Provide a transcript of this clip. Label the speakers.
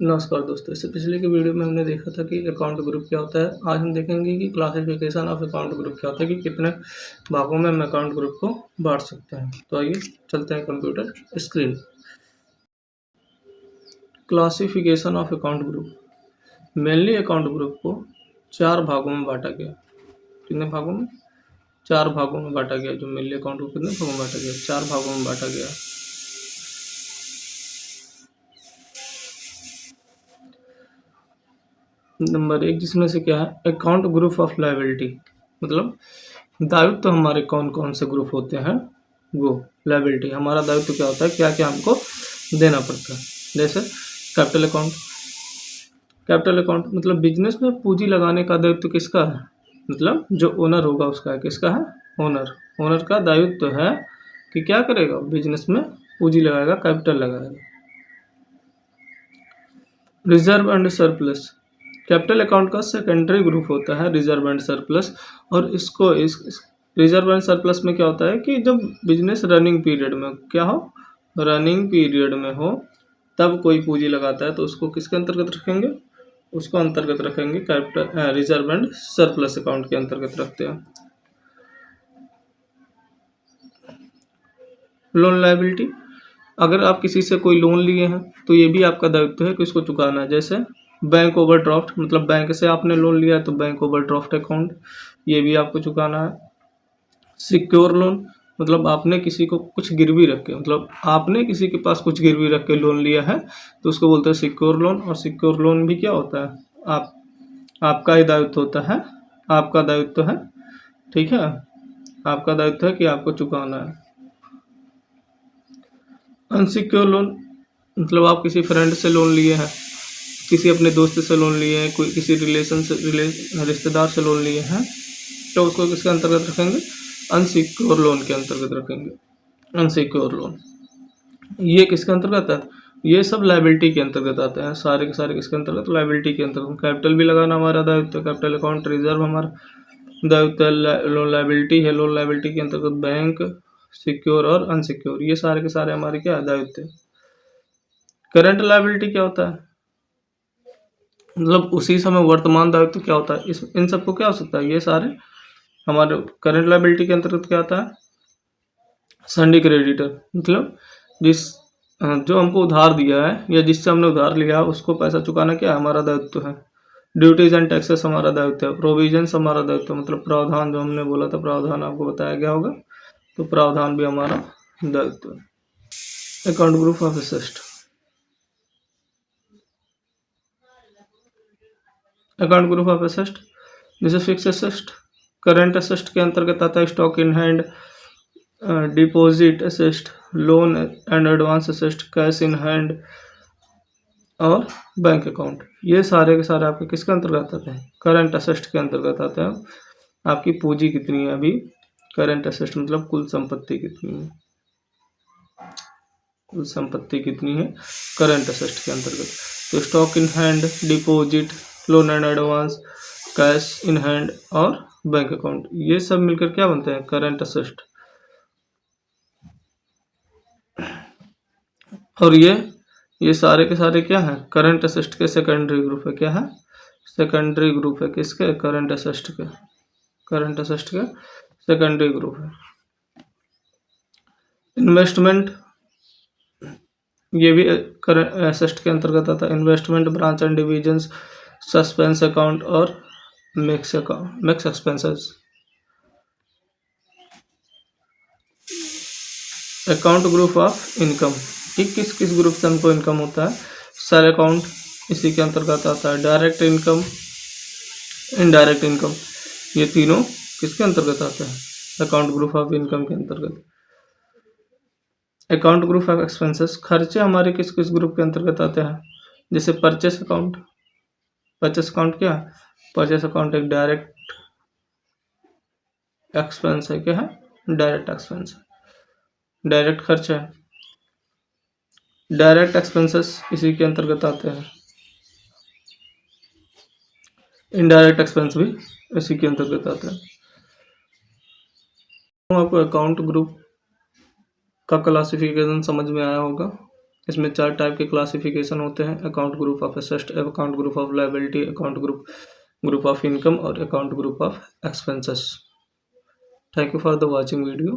Speaker 1: नमस्कार दोस्तों, इससे पिछले की वीडियो में हमने देखा था कि अकाउंट ग्रुप क्या होता है। आज हम देखेंगे कि क्लासिफिकेशन ऑफ अकाउंट ग्रुप क्या होता है, कि कितने भागों में हम अकाउंट ग्रुप को बांट सकते हैं। तो आइए चलते हैं computer screen. Classification of account group. Mainly account group को 4 भागों में बांटा गया। कितने भागों में? 4 भागों में बांटा गया। जो मेनली अकाउंट को कितने भागों में बांटा गया? 4 भागों में बांटा गया। नंबर 1 जिसमें से क्या है, अकाउंट ग्रुप ऑफ लायबिलिटी, मतलब दायित्व तो हमारे कौन कौन से ग्रुप होते हैं वो। लायबिलिटी हमारा दायित्व क्या होता है, क्या क्या हमको देना पड़ता है। जैसे कैपिटल अकाउंट। कैपिटल अकाउंट मतलब बिजनेस में पूंजी लगाने का दायित्व किसका है, मतलब जो ओनर होगा उसका है। किसका है? ओनर। ओनर का दायित्व है कि क्या करेगा, बिजनेस में पूंजी लगाएगा, कैपिटल लगाएगा। Reserve and surplus. Capital account का सेकेंडरी ग्रुप होता है रिजर्व एंड सरप्लस। और इसको इस रिजर्व एंड सरप्लस में क्या होता है कि जब बिजनेस रनिंग पीरियड में क्या हो, रनिंग पीरियड में हो, तब कोई पूंजी लगाता है तो उसको किसके अंतर्गत रखेंगे, उसको अंतर्गत रखेंगे capital reserve and surplus account के अंतर्गत रखते हैं। लोन लायबिलिटी, अगर आप किसी से कोई लोन लिए हैं तो ये भी आपका दायित्व है कि इसको चुकाना है। जैसे बैंक ओवरड्राफ्ट, मतलब बैंक से आपने लोन लिया है तो बैंक ओवरड्राफ्ट अकाउंट, ये भी आपको चुकाना है। सिक्योर लोन, मतलब आपने किसी को कुछ गिरवी रख के, मतलब आपने किसी के पास कुछ गिरवी रख के लोन लिया है तो उसको बोलते हैं सिक्योर लोन। और सिक्योर लोन भी क्या होता है, आपका ही दायित्व होता है, आपका दायित्व है, ठीक है, आपका दायित्व है कि आपको चुकाना है। अनसिक्योर लोन, मतलब आप किसी फ्रेंड से लोन लिए हैं, किसी अपने दोस्त से लोन लिए हैं, कोई किसी रिश्तेदार से लोन लिए हैं, तो उसको किसके अंतर्गत रखेंगे, अनसिक्योर लोन के अंतर्गत रखेंगे। अनसिक्योर लोन ये किसके अंतर्गत है, ये सब लायबिलिटी के अंतर्गत आते हैं। सारे के सारे किसके अंतर्गत, लायबिलिटी के अंतर्गत। कैपिटल भी लगाना हमारा दायित्व है, कैपिटल अकाउंट रिजर्व हमारा दायित्व है। लोन लायबिलिटी है, लोन लायबिलिटी के अंतर्गत बैंक, सिक्योर और अनसिक्योर, ये सारे के सारे हमारे क्या दायित्व है। करंट लायबिलिटी क्या होता है, मतलब उसी समय वर्तमान दायित्व क्या होता है। इस इन सबको क्या हो सकता है, ये सारे हमारे करंट लायबिलिटी के अंतर्गत क्या आता है। सन्डी क्रेडिटर, मतलब जिस जो हमको उधार दिया है या जिससे हमने उधार लिया है उसको पैसा चुकाना क्या हमारा दायित्व है। ड्यूटीज एंड टैक्सेस हमारा दायित्व है। प्रोविजंस हमारा दायित्व है, मतलब प्रावधान, जो हमने बोला था प्रावधान आपको बताया गया होगा, तो प्रावधान भी हमारा दायित्व है। Account group of asset. Account group of asset जैसे फिक्स एसेट, करंट एसेट के अंतर्गत आता है stock in hand, deposit asset, loan and advance asset, cash in hand और बैंक अकाउंट। ये सारे के सारे आपके किसके अंतर्गत आते हैं, करंट एसेट के अंतर्गत आते हैं। आपकी पूंजी कितनी है अभी, करंट एसेट मतलब कुल संपत्ति कितनी है, कुल संपत्ति कितनी है करंट एसेट के अंतर्गत। तो stock in hand, deposit, loan and advance, cash in hand और बैंक अकाउंट, ये सब मिलकर क्या बनते हैं, करंट एसेट। और ये सारे के सारे क्या है, करंट एसेट के सेकेंडरी ग्रुप है। क्या है, सेकेंडरी ग्रुप है किसके, करंट एसेट के, करंट एसेट के सेकेंडरी ग्रुप है। इन्वेस्टमेंट, ये भी करंट एसेट के अंतर्गत आता है। Investment, branch and divisions, suspense account और mix account, mix expenses. Account group of income, किस किस ग्रुप से हमको इनकम होता है। सेल अकाउंट इसी के अंतर्गत आता है। डायरेक्ट इनकम, इनडायरेक्ट इनकम, ये तीनों किसके अंतर्गत आते हैं, अकाउंट ग्रुप ऑफ इनकम के अंतर्गत। अकाउंट ग्रुप ऑफ एक्सपेंसेस, खर्चे हमारे किस किस ग्रुप के अंतर्गत आते हैं। जैसे परचेस अकाउंट, परचेस अकाउंट क्या है, परचेस अकाउंट एक डायरेक्ट एक्सपेंस है। क्या है, डायरेक्ट एक्सपेंस, डायरेक्ट खर्च है। डायरेक्ट एक्सपेंसेस इसी के अंतर्गत आते हैं। इनडायरेक्ट एक्सपेंस भी इसी के अंतर्गत आते हैं। आपको अकाउंट ग्रुप का क्लासिफिकेशन समझ में आया होगा। इसमें 4 टाइप के क्लासिफिकेशन होते हैं: account group of assets, account group of liability, account group of income और account group of expenses. Thank you for the watching video.